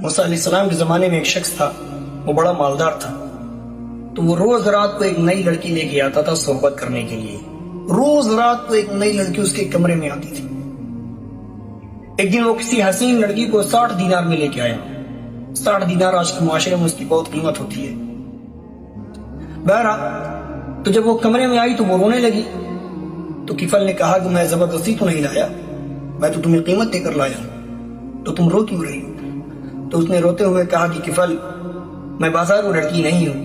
موسیٰ علیہ السلام کے زمانے میں ایک شخص تھا، وہ بڑا مالدار تھا، تو وہ روز رات کو ایک نئی لڑکی لے کے آتا تھا صحبت کرنے کے لیے۔ روز رات کو ایک نئی لڑکی اس کے کمرے میں آتی تھی۔ ایک دن وہ کسی حسین لڑکی کو 60 دینار میں لے کے آیا۔ 60 دینار آج کے معاشرے میں اس کی بہت قیمت ہوتی ہے۔ بہرحال تو جب وہ کمرے میں آئی تو وہ رونے لگی، تو کفل نے کہا کہ میں زبردستی تو نہیں لایا، میں تو تمہیں قیمت دے کر لایا، تو تم رو کیوں رہی؟ تو اس نے روتے ہوئے کہا کہ کفل، میں بازاروں لڑکی نہیں ہوں،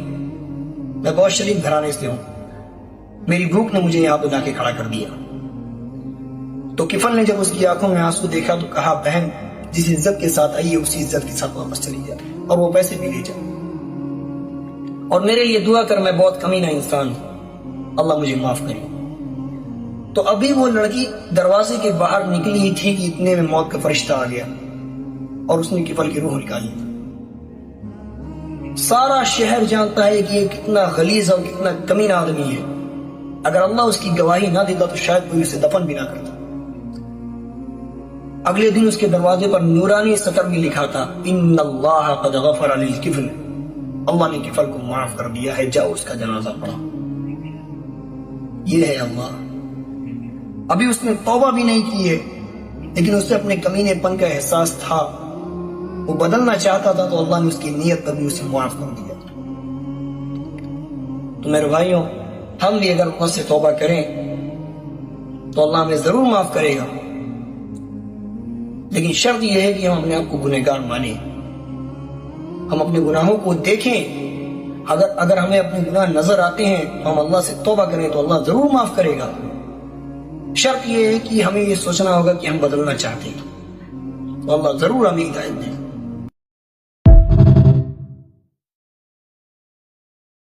میں بہت شریف گھرانے سے ہوں، میری بھوک نے مجھے یہاں پہ لا کے کھڑا کر دیا۔ تو کفل نے جب اس کی آنکھوں میں آنسو دیکھا تو کہا، بہن جس عزت کے ساتھ آئی ہے اسی عزت کے ساتھ واپس چلی جا، اور وہ پیسے بھی لے جا، اور میرے لیے دعا کر، میں بہت کمینہ انسان ہوں، اللہ مجھے معاف کرے۔ تو ابھی وہ لڑکی دروازے کے باہر نکلی ہی تھی کہ اتنے میں موت کا فرشتہ آ گیا اور اس نے کفل کی روح نکالی۔ سارا شہر جانتا ہے کہ یہ کتنا غلیظ اور کتنا کمینہ آدمی ہے، اگر اللہ اس کی گواہی نہ دیتا تو شاید کوئی اسے دفن بھی نہ کرتا۔ اگلے دن اس کے دروازے پر نورانی سطر میں لکھا تھا، ان اللہ قد غفر للکفل، اللہ نے کفل کو معاف کر دیا ہے، جاؤ اس کا جنازہ پڑھو۔ یہ ہے اللہ۔ ابھی اس نے توبہ بھی نہیں کی ہے، لیکن اسے اپنے کمینے پن کا احساس تھا، وہ بدلنا چاہتا تھا، تو اللہ نے اس کی نیت پر بھی اسے معاف کر دیا۔ تو میرے بھائیوں، ہم بھی اگر اللہ سے توبہ کریں تو اللہ ہمیں ضرور معاف کرے گا، لیکن شرط یہ ہے کہ ہم اپنے آپ کو گنہگار مانیں، ہم اپنے گناہوں کو دیکھیں، اگر ہمیں اپنے گناہ نظر آتے ہیں تو ہم اللہ سے توبہ کریں تو اللہ ضرور معاف کرے گا۔ شرط یہ ہے کہ ہمیں یہ سوچنا ہوگا کہ ہم بدلنا چاہتے ہیں، تو اللہ ضرور ہمیں ہدایت دے گا۔